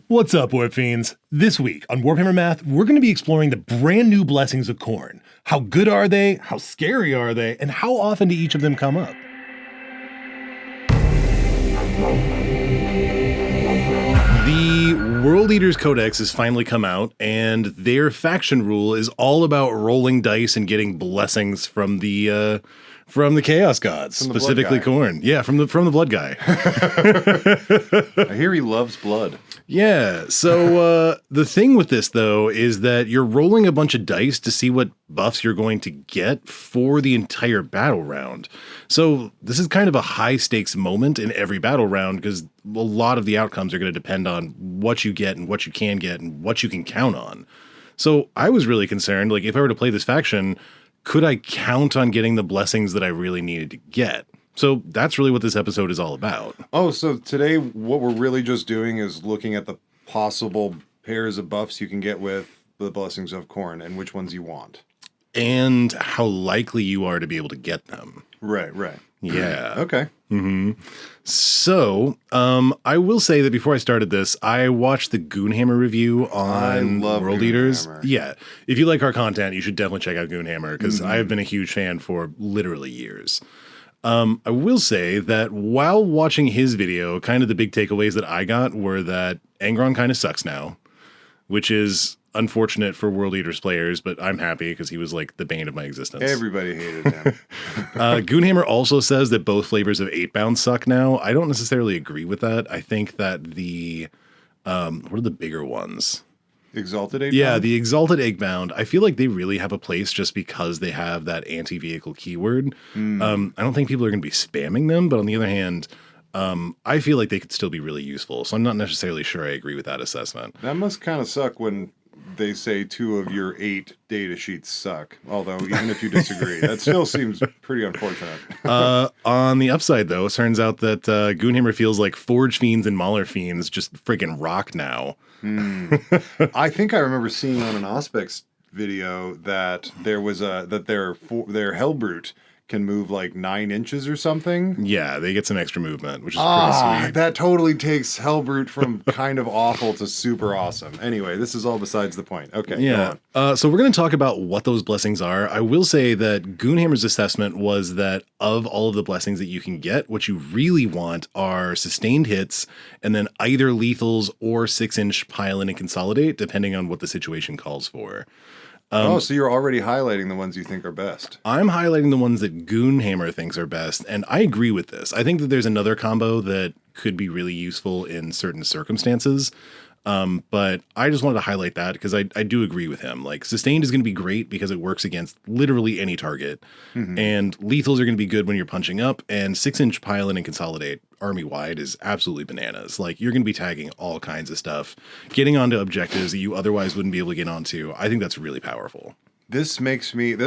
What's up, Warp Fiends? This week on WarpHammer Math, we're going to be exploring the brand new blessings of Khorne. How good are they? How scary are they? And how often do each of them come up? The World Eaters Codex has finally come out, and their faction rule is all about rolling dice and getting blessings from the Chaos Gods, specifically Khorne. Yeah, from the blood guy. I hear he loves blood. Yeah, so the thing with this, though, is that you're rolling a bunch of dice to see what buffs you're going to get for the entire battle round. So this is kind of a high-stakes moment in every battle round because a lot of the outcomes are going to depend on what you get and what you can get and what you can count on. So I was really concerned, like, if I were to play this faction, could I count on getting the blessings that I really needed to get? So that's really what this episode is all about. Oh, so today what we're really just doing is looking at the possible pairs of buffs you can get with the Blessings of Khorne and which ones you want. And how likely you are to be able to get them. Right. Yeah. Okay. Mm-hmm. So, I will say that before I started this, I watched the Goonhammer review on World Eaters. Yeah. If you like our content, you should definitely check out Goonhammer because I have been a huge fan for literally years. I will say that while watching his video, kind of the big takeaways that I got were that Angron kind of sucks now, which is unfortunate for World Eaters players, but I'm happy because he was like the bane of my existence. Everybody hated him. Goonhammer also says that both flavors of 8-bound suck now. I don't necessarily agree with that. I think that the, what are the bigger ones? Exalted Eggbound? Yeah, the Exalted Eggbound. I feel like they really have a place just because they have that anti-vehicle keyword. I don't think people are going to be spamming them, but on the other hand, I feel like they could still be really useful. So I'm not necessarily sure I agree with that assessment. That must kind of suck when they say 2 of your 8 data sheets suck. Although, even if you disagree, that still seems pretty unfortunate. On the upside, though, it turns out that Goonhammer feels like Forge Fiends and Mauler Fiends just freaking rock now. I think I remember seeing on an Auspex video that there was that their Hellbrute can move like 9 inches or something. Yeah, they get some extra movement, which is pretty sweet. That totally takes Hellbrute from kind of awful to super awesome. Anyway, this is all besides the point. Okay. Yeah. So we're going to talk about what those blessings are. I will say that Goonhammer's assessment was that of all of the blessings that you can get, what you really want are sustained hits and then either lethals or 6-inch pile in and consolidate, depending on what the situation calls for. So you're already highlighting the ones you think are best. I'm highlighting the ones that Goonhammer thinks are best, and I agree with this. I think that there's another combo that could be really useful in certain circumstances, but I just wanted to highlight that because I do agree with him. Like, Sustained is going to be great because it works against literally any target, and Lethals are going to be good when you're punching up, and 6-inch pile in and consolidate army-wide is absolutely bananas. Like, you're going to be tagging all kinds of stuff, getting onto objectives that you otherwise wouldn't be able to get onto. I think that's really powerful. This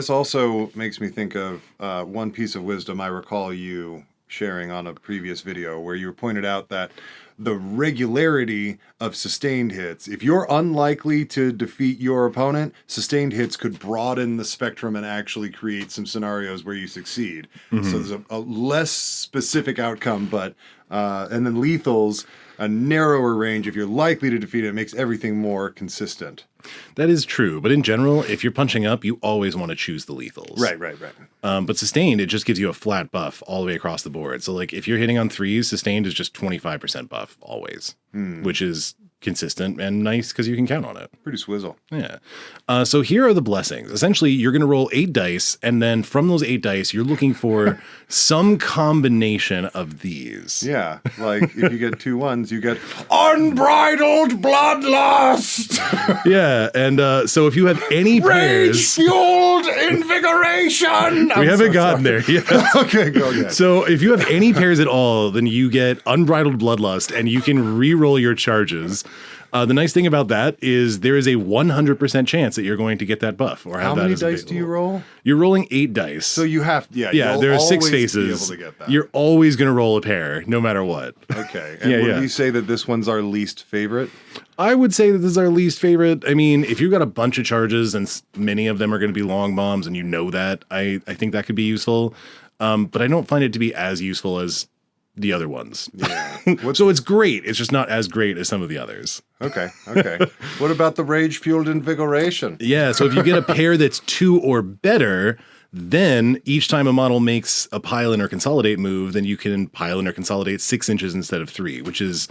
also makes me think of one piece of wisdom I recall you sharing on a previous video where you pointed out that the regularity of sustained hits, if you're unlikely to defeat your opponent, sustained hits could broaden the spectrum and actually create some scenarios where you succeed. So there's a less specific outcome, but and then lethals, a narrower range. If you're likely to defeat it, makes everything more consistent. That is true, but in general, if you're punching up, you always want to choose the lethals. Right. But Sustained, it just gives you a flat buff all the way across the board. So, like, if you're hitting on 3s, Sustained is just 25% buff always, which is consistent and nice because you can count on it. Pretty swizzle. Yeah. So here are the blessings. Essentially, you're going to roll 8 dice, and then from those 8 dice, you're looking for some combination of these. Yeah, like if you get 2 1s, you get unbridled bloodlust. Yeah, and so if you have any pairs, rage-fueled invigoration. We haven't gotten there yet. Okay, go ahead. So if you have any pairs at all, then you get unbridled bloodlust, and you can re-roll your charges. The nice thing about that is there is a 100% chance that you're going to get that buff or have How that many as dice do you roll? You're rolling 8 dice. So you have, yeah, there are 6 faces. Be able to get that. You're always going to roll a pair, no matter what. Okay. And would you say that this one's our least favorite? I would say that this is our least favorite. I mean, if you've got a bunch of charges and many of them are going to be long bombs and you know that, I think that could be useful. But I don't find it to be as useful as the other ones. Yeah. So it's great. It's just not as great as some of the others. Okay. What about the rage-fueled invigoration? Yeah, so if you get a pair that's 2 or better, then each time a model makes a pile in or consolidate move, then you can pile in or consolidate 6 inches instead of 3, which is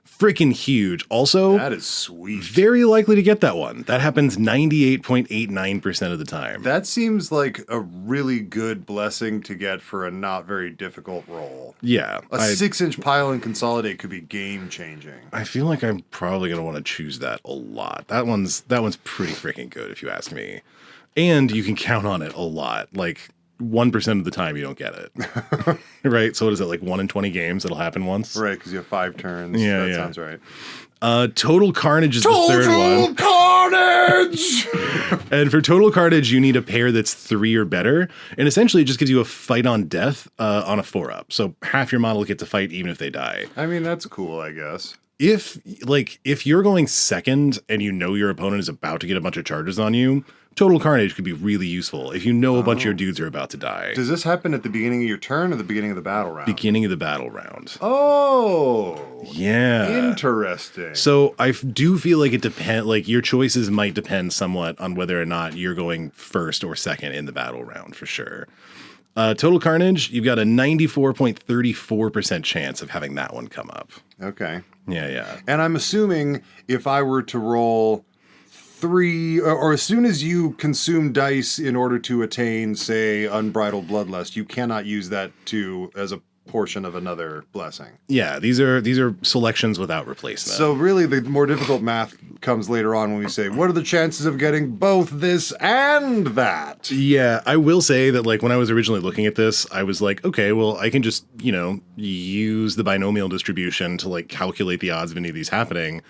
freaking huge. Also, That is sweet. very likely to get that one. That happens 98.89% of the time. That seems like a really good blessing to get for a not very difficult roll. Yeah. A 6-inch pile and consolidate could be game-changing. I feel like I'm probably going to want to choose that a lot. That one's pretty freaking good if you ask me. And you can count on it a lot. Like 1% of the time you don't get it. Right? So what is it, like 1 in 20 games it'll happen once? Right, because you have 5 turns. Yeah, that yeah. sounds right. Total Carnage is the third one. Carnage! And for Total Carnage, you need a pair that's 3 or better. And essentially it just gives you a fight on death on a 4-up. So half your model get to fight even if they die. I mean, that's cool, I guess. If you're going second and you know your opponent is about to get a bunch of charges on you, Total Carnage could be really useful if you know a bunch of your dudes are about to die. Does this happen at the beginning of your turn or the beginning of the battle round? Beginning of the battle round. Oh. Yeah. Interesting. So I do feel like it depends, like your choices might depend somewhat on whether or not you're going first or second in the battle round for sure. Total Carnage, you've got a 94.34% chance of having that one come up. Okay. Yeah. And I'm assuming if I were to roll 3, or as soon as you consume dice in order to attain, say, Unbridled Bloodlust, you cannot use that as a portion of another blessing. Yeah, these are selections without replacement. So really the more difficult math comes later on when we say, what are the chances of getting both this and that? Yeah, I will say that like when I was originally looking at this, I was like, okay, well, I can just, use the binomial distribution to like calculate the odds of any of these happening.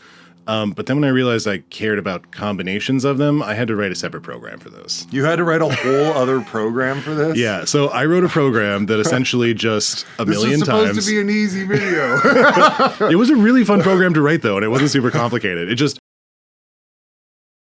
But then when I realized I cared about combinations of them, I had to write a separate program for this. You had to write a whole other program for this? Yeah, so I wrote a program that essentially just a million times... This was supposed to be an easy video. It was a really fun program to write, though, and it wasn't super complicated.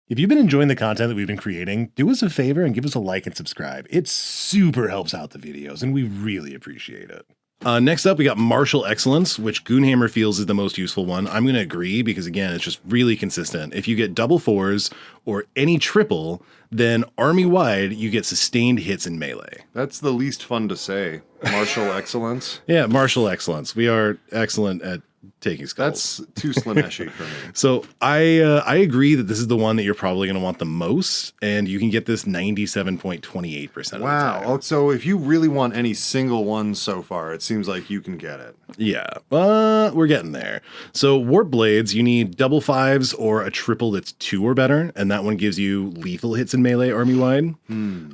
If you've been enjoying the content that we've been creating, do us a favor and give us a like and subscribe. It super helps out the videos, and we really appreciate it. Next up, we got Martial Excellence, which Goonhammer feels is the most useful one. I'm going to agree because, again, it's just really consistent. If you get double 4s or any triple, then army-wide, you get sustained hits in melee. That's the least fun to say. Martial Excellence. Yeah, Martial Excellence. We are excellent at taking skulls. That's too Slaneshi for me. So I agree that this is the one that you're probably going to want the most, and you can get this 97.28% of the time. Wow. So if you really want any single one so far, it seems like you can get it. Yeah, we're getting there. So Warp Blades, you need double 5s or a triple that's 2 or better, and that one gives you lethal hits in melee army-wide.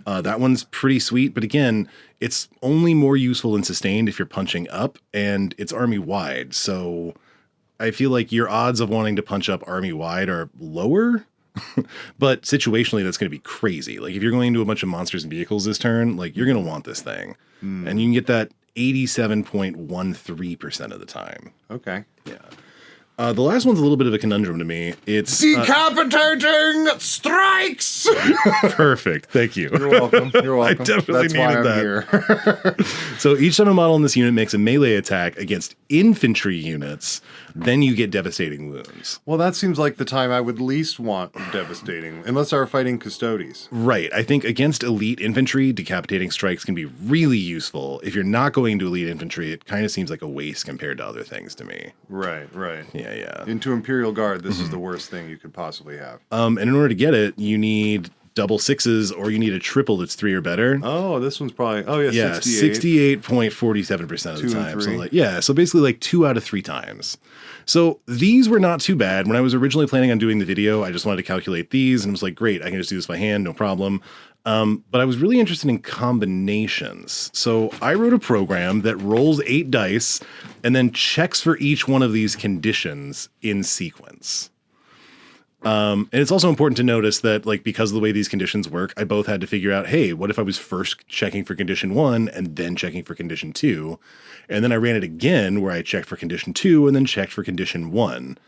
That one's pretty sweet, but again, it's only more useful and sustained if you're punching up, and it's army-wide, so I feel like your odds of wanting to punch up army-wide are lower, but situationally that's going to be crazy. Like if you're going into a bunch of monsters and vehicles this turn, like you're going to want this thing. And you can get that 87.13% of the time. Okay. Yeah. The last one's a little bit of a conundrum to me. It's decapitating strikes. Perfect. Thank you. You're welcome. You're welcome. I definitely needed that. Here. So each time a model in this unit makes a melee attack against infantry units, then you get devastating wounds. Well, that seems like the time I would least want devastating, unless I were fighting Custodes. Right. I think against elite infantry, decapitating strikes can be really useful. If you're not going to elite infantry, it kind of seems like a waste compared to other things to me. Right. Yeah. Into Imperial Guard, this is the worst thing you could possibly have. And in order to get it, you need double 6s or you need a triple that's 3 or better. Oh, this one's probably 68.47% of the 2 time. and 3. So basically like 2 out of 3 times. So these were not too bad. When I was originally planning on doing the video, I just wanted to calculate these and was like, great, I can just do this by hand, no problem. But I was really interested in combinations. So I wrote a program that rolls 8 dice and then checks for each one of these conditions in sequence. And it's also important to notice that, like, because of the way these conditions work, I both had to figure out, hey, what if I was first checking for condition 1 and then checking for condition 2? And then I ran it again where I checked for condition 2 and then checked for condition 1,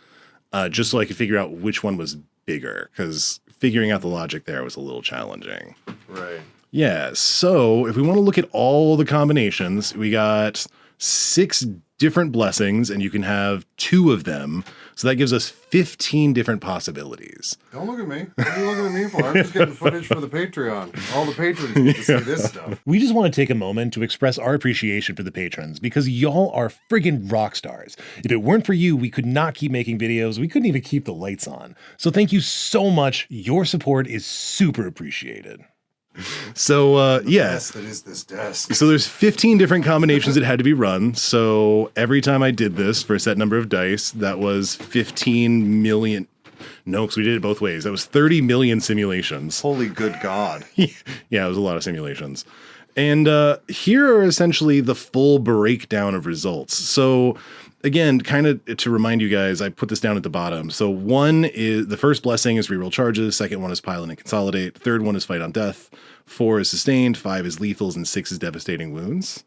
just so I could figure out which one was bigger, because figuring out the logic there was a little challenging. Right. Yeah, so if we want to look at all the combinations, we got 6 different blessings, and you can have 2 of them. So that gives us 15 different possibilities. Don't look at me. What are you looking at me for? I'm just getting footage for the Patreon. All the patrons get to see this stuff. We just want to take a moment to express our appreciation for the patrons because y'all are friggin' rock stars. If it weren't for you, we could not keep making videos. We couldn't even keep the lights on. So thank you so much. Your support is super appreciated. So, Yes, that is this desk. So there's 15 different combinations that had to be run. So every time I did this for a set number of dice, that was 15 million. No, because we did it both ways. That was 30 million simulations. Holy good God. Yeah, it was a lot of simulations. And here are essentially the full breakdown of results. So again, kind of to remind you guys, I put this down at the bottom. So the first blessing is reroll charges. Second one is pile and consolidate. Third one is fight on death. 4 is sustained. 5 is lethals, and 6 is devastating wounds.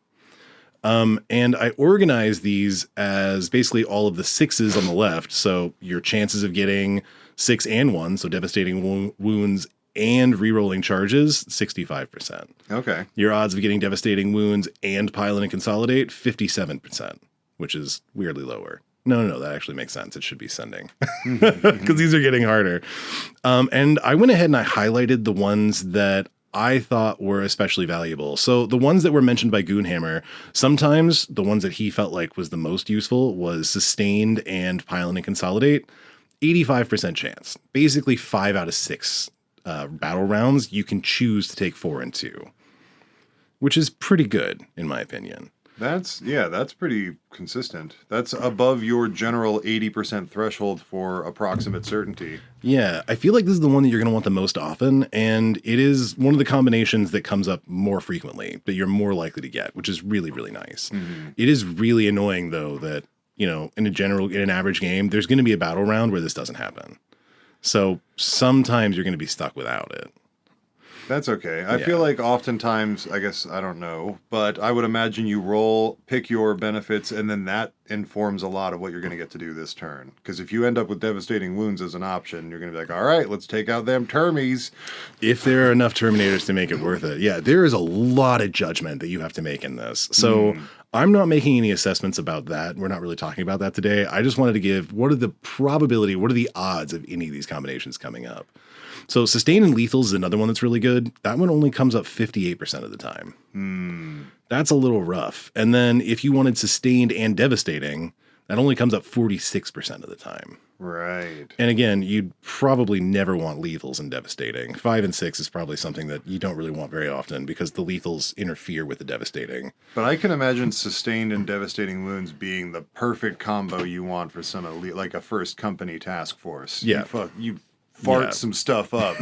And I organize these as basically all of the 6s on the left. So your chances of getting 6 and 1, so devastating wounds and rerolling charges, 65%. Okay. Your odds of getting devastating wounds and pile and consolidate, 57%, which is weirdly lower. No, that actually makes sense. It should be sending because these are getting harder. And I went ahead and I highlighted the ones that I thought were especially valuable. So the ones that were mentioned by Goonhammer, sometimes the ones that he felt like was the most useful was sustained and pile and consolidate, 85% chance. Basically 5 out of 6 battle rounds, you can choose to take 4 and 2, which is pretty good in my opinion. That's pretty consistent. That's above your general 80% threshold for approximate certainty. Yeah, I feel like this is the one that you're going to want the most often, and it is one of the combinations that comes up more frequently that you're more likely to get, which is really, really nice. Mm-hmm. It is really annoying, though, that, in an average game, there's going to be a battle round where this doesn't happen. So sometimes you're going to be stuck without it. That's okay. I feel like oftentimes, I guess, I don't know, but I would imagine you pick your benefits, and then that informs a lot of what you're going to get to do this turn. Because if you end up with devastating wounds as an option, you're going to be like, all right, let's take out them termies. If there are enough Terminators to make it worth it. Yeah, there is a lot of judgment that you have to make in this. So I'm not making any assessments about that. We're not really talking about that today. I just wanted to give, what are the odds of any of these combinations coming up? So sustain and lethals is another one that's really good. That one only comes up 58% of the time. That's a little rough. And then if you wanted sustained and devastating, that only comes up 46% of the time. Right. And again, you'd probably never want lethals and devastating. 5 and 6 is probably something that you don't really want very often because the lethals interfere with the devastating. But I can imagine sustained and devastating wounds being the perfect combo you want for some elite, like a first company task force. Yeah. You fart some stuff up.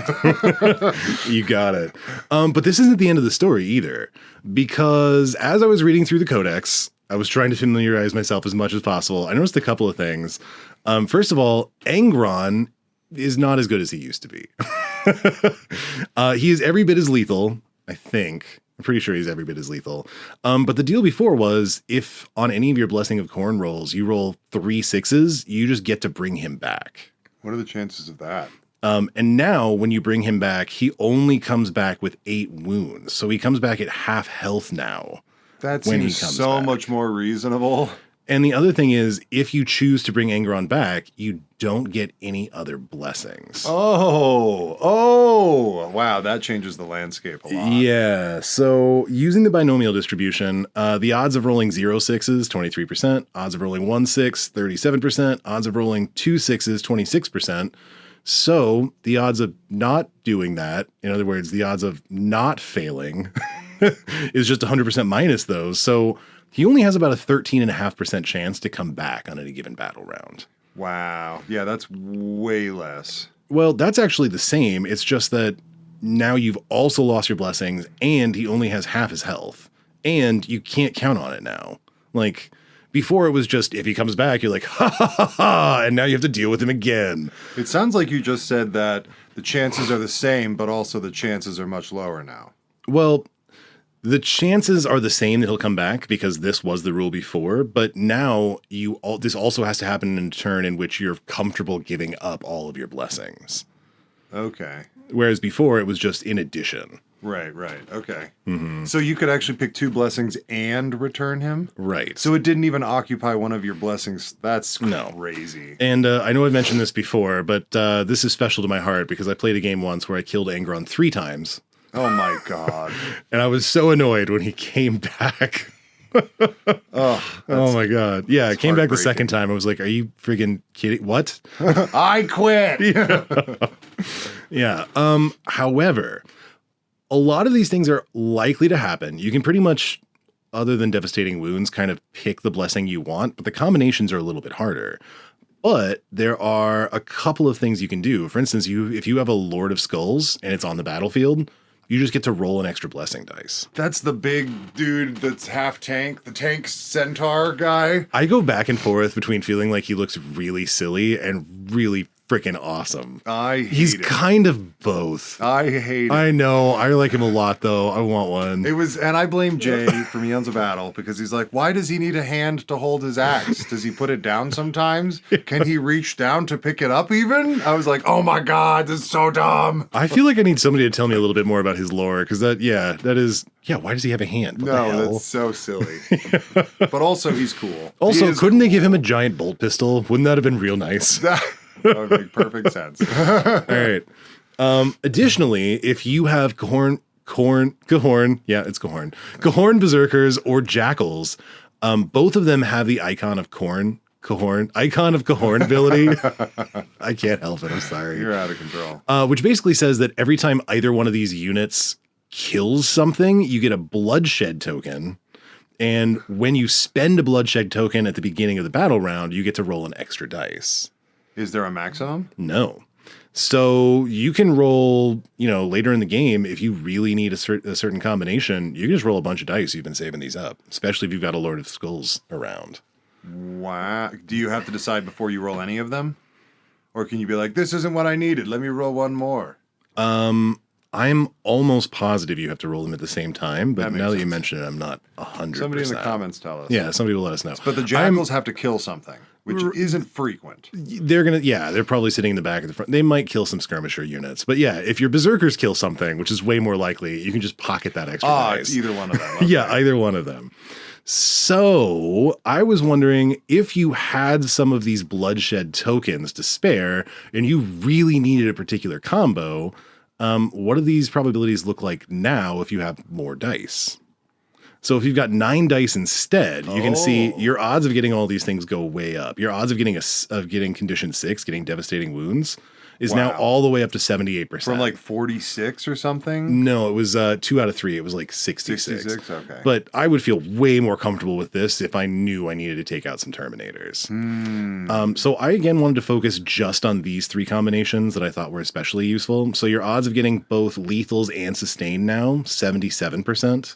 You got it. But this isn't the end of the story either, because as I was reading through the codex, I was trying to familiarize myself as much as possible. I noticed a couple of things. First of all, Angron is not as good as he used to be. He is every bit as lethal, I think. I'm pretty sure he's every bit as lethal. But the deal before was if on any of your Blessing of Khorne rolls, you roll 3 6s, you just get to bring him back. What are the chances of that? And now when you bring him back, he only comes back with 8 wounds. So he comes back at half health now. That seems so much more reasonable. And the other thing is, if you choose to bring Angron back, you don't get any other blessings. Oh, wow. That changes the landscape a lot. Yeah. So using the binomial distribution, the odds of rolling 0 6s, 23%, odds of rolling 1 6, 37%, odds of rolling 2 6s, 26%. So the odds of not doing that, in other words, the odds of not failing is just 100% minus those. So he only has about a 13.5% chance to come back on any given battle round. Wow. Yeah, that's way less. Well, that's actually the same. It's just that now you've also lost your blessings and he only has half his health and you can't count on it now. Like before it was just, if he comes back, you're like, ha ha ha ha, and now you have to deal with him again. It sounds like you just said that the chances are the same, but also the chances are much lower now. Well, the chances are the same that he'll come back because this was the rule before, but now this also has to happen in a turn in which you're comfortable giving up all of your blessings. Okay. Whereas before it was just in addition. Right. Okay. So you could actually pick 2 blessings and return him? Right. So it didn't even occupy one of your blessings. That's No. crazy. And I know I've mentioned this before, but this is special to my heart because I played a game once where I killed Angron 3 times. Oh my God. And I was so annoyed when he came back. Oh my God. Yeah, I came back the second time. I was like, are you friggin' kidding? What? I quit. Yeah. However, a lot of these things are likely to happen. You can pretty much, other than devastating wounds, kind of pick the blessing you want, but the combinations are a little bit harder. But there are a couple of things you can do. For instance, if you have a Lord of Skulls and it's on the battlefield, you just get to roll an extra blessing dice. That's the big dude that's half tank, the tank centaur guy. I go back and forth between feeling like he looks really silly and really freaking awesome. He's kind of both. I hate it. I know. I like him a lot, though. I want one. And I blame Jay from Eons of Battle because he's like, why does he need a hand to hold his axe? Does he put it down sometimes? Can he reach down to pick it up even? I was like, oh my God, this is so dumb. I feel like I need somebody to tell me a little bit more about his lore because why does he have a hand? What the hell? That's so silly. But also, he's cool. Also, couldn't they give him a giant bolt pistol? Wouldn't that have been real nice? That would make perfect sense. All right. Additionally, if you have Cahourn, Berserkers or Jackals, both of them have the icon of Cahourn ability. I can't help it. I'm sorry. You're out of control. Which basically says that every time either one of these units kills something, you get a bloodshed token. And when you spend a bloodshed token at the beginning of the battle round, you get to roll an extra dice. Is there a maximum? No. So you can roll, later in the game, if you really need a certain combination, you can just roll a bunch of dice. You've been saving these up, especially if you've got a Lord of Skulls around. Wow. Do you have to decide before you roll any of them? Or can you be like, this isn't what I needed. Let me roll one more. I'm almost positive you have to roll them at the same time, but now that you sense. mention it, I'm not 100%. Somebody in the comments tell us. Yeah, somebody will let us know. But the Jackals have to kill something, which isn't frequent. They're probably sitting in the back of the front. They might kill some skirmisher units. But yeah, if your Berserkers kill something, which is way more likely, you can just pocket that extra dice. It's either one of them. Okay. Yeah, either one of them. So I was wondering if you had some of these bloodshed tokens to spare and you really needed a particular combo, what do these probabilities look like now if you have more dice? So if you've got 9 dice instead, you can see your odds of getting all these things go way up. Your odds of getting condition 6, getting devastating wounds, is now all the way up to 78%. From like 46 or something? No, it was 2 out of 3. It was like 66. 66, okay. But I would feel way more comfortable with this if I knew I needed to take out some Terminators. So I, again, wanted to focus just on these 3 combinations that I thought were especially useful. So your odds of getting both lethals and sustained now, 77%.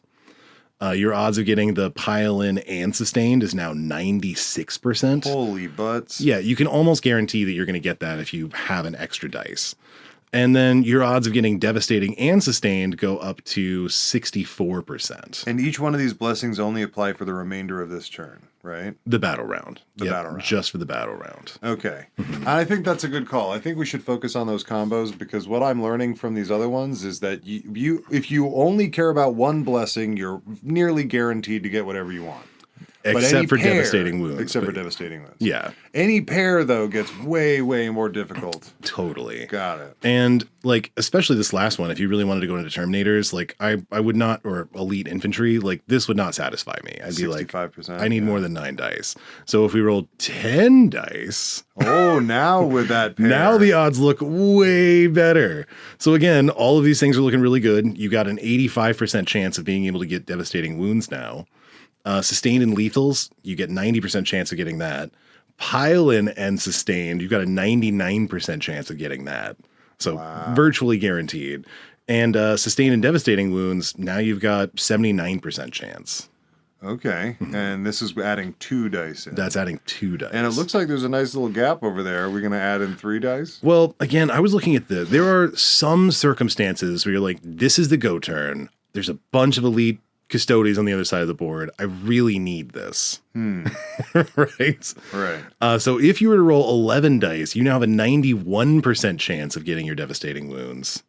Your odds of getting the pile-in and sustained is now 96%. Holy butts. Yeah, you can almost guarantee that you're going to get that if you have an extra dice. And then your odds of getting devastating and sustained go up to 64%. And each one of these blessings only apply for the remainder of this turn, right? The battle round. Battle round. Just for the battle round. Okay. I think that's a good call. I think we should focus on those combos because what I'm learning from these other ones is that if you only care about one blessing, you're nearly guaranteed to get whatever you want. Except for devastating wounds. Except for devastating wounds. Yeah. Any pair, though, gets way, way more difficult. Totally. Got it. And, especially this last one, if you really wanted to go into Terminators, I would not, or Elite Infantry, this would not satisfy me. I'd be like, 65%. I need more than 9 dice. So if we rolled 10 dice... Oh, now with that pair. Now the odds look way better. So again, all of these things are looking really good. You got an 85% chance of being able to get devastating wounds now. Sustained and lethals, you get 90% chance of getting that. Pile-in and sustained, you've got a 99% chance of getting that. So virtually guaranteed. And sustained and devastating wounds, now you've got 79% chance. Okay. And this is adding 2 dice in. That's adding 2 dice. And it looks like there's a nice little gap over there. Are we going to add in 3 dice? Well, again, I was looking at this. There are some circumstances where you're like, this is the go turn. There's a bunch of elite custodians on the other side of the board. I really need this. Right? Right. So if you were to roll 11 dice, you now have a 91% chance of getting your devastating wounds.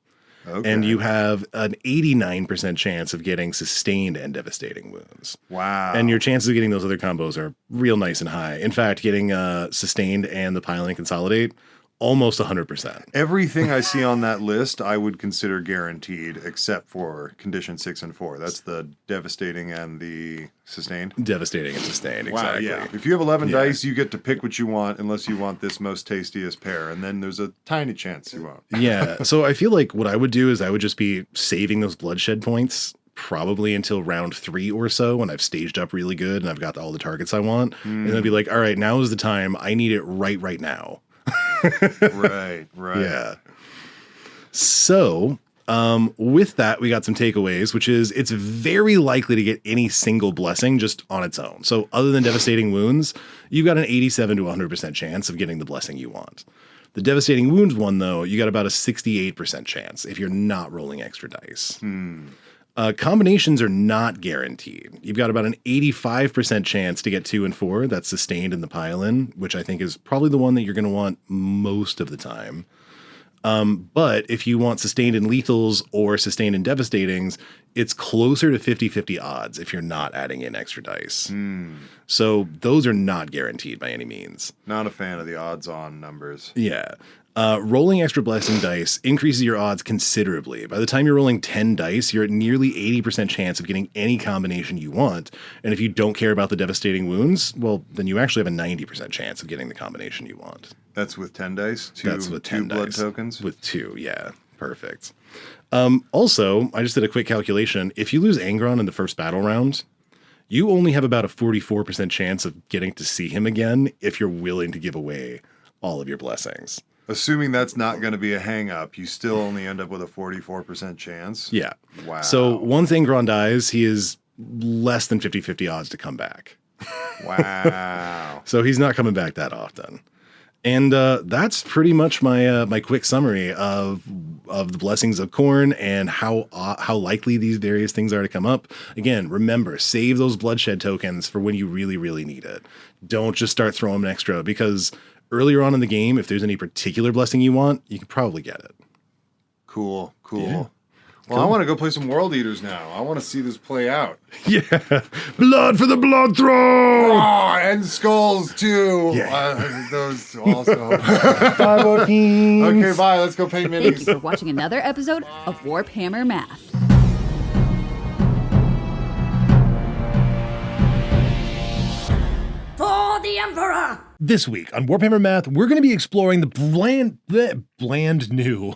Okay. And you have an 89% chance of getting sustained and devastating wounds. Wow. And your chances of getting those other combos are real nice and high. In fact, getting sustained and the pile and consolidate, almost 100%. Everything I see on that list, I would consider guaranteed, except for condition 6 and 4. That's the devastating and the sustained. Devastating and sustained, Wow, exactly. yeah. If you have 11 dice, you get to pick what you want, unless you want this most tastiest pair, and then there's a tiny chance you won't. Yeah. So I feel like what I would do is I would just be saving those bloodshed points probably until round 3 or so when I've staged up really good and I've got all the targets I want. And then be like, all right, now is the time. I need it right now. Right. Yeah. So, with that, we got some takeaways, which is it's very likely to get any single blessing just on its own. So, other than devastating wounds, you've got an 87 to 100% chance of getting the blessing you want. The devastating wounds one, though, you got about a 68% chance if you're not rolling extra dice. Combinations are not guaranteed. You've got about an 85% chance to get 2 and 4. That's sustained in the pile-in, which I think is probably the one that you're going to want most of the time. But if you want sustained in lethals or sustained in devastatings, it's closer to 50-50 odds if you're not adding in extra dice. So those are not guaranteed by any means. Not a fan of the odds-on numbers. Yeah. Rolling extra blessing dice increases your odds considerably. By the time you're rolling 10 dice, you're at nearly 80% chance of getting any combination you want. And if you don't care about the devastating wounds, well, then you actually have a 90% chance of getting the combination you want. That's with 10 dice? That's with 10 blood dice. tokens? With 2, yeah. Perfect. Also, I just did a quick calculation. If you lose Angron in the first battle round, you only have about a 44% chance of getting to see him again if you're willing to give away all of your blessings. Assuming that's not going to be a hang-up, you still only end up with a 44% chance? Yeah. Wow. So once Angron dies, he is less than 50-50 odds to come back. Wow. So he's not coming back that often. And that's pretty much my my quick summary of the blessings of Khorne and how likely these various things are to come up. Again, remember, save those bloodshed tokens for when you really, really need it. Don't just start throwing them extra, because earlier on in the game, if there's any particular blessing you want, you can probably get it. Cool. Yeah. Well, I want to go play some World Eaters now. I want to see this play out. Yeah. Blood for the blood throne! Oh, and skulls, too. Yeah. Those also. Bye, Warpines. Okay, bye. Let's go paint Thank you minis. for watching another episode of WarpHammer Math. For the Emperor! This week on WarpHammer Math, we're going to be exploring the bland new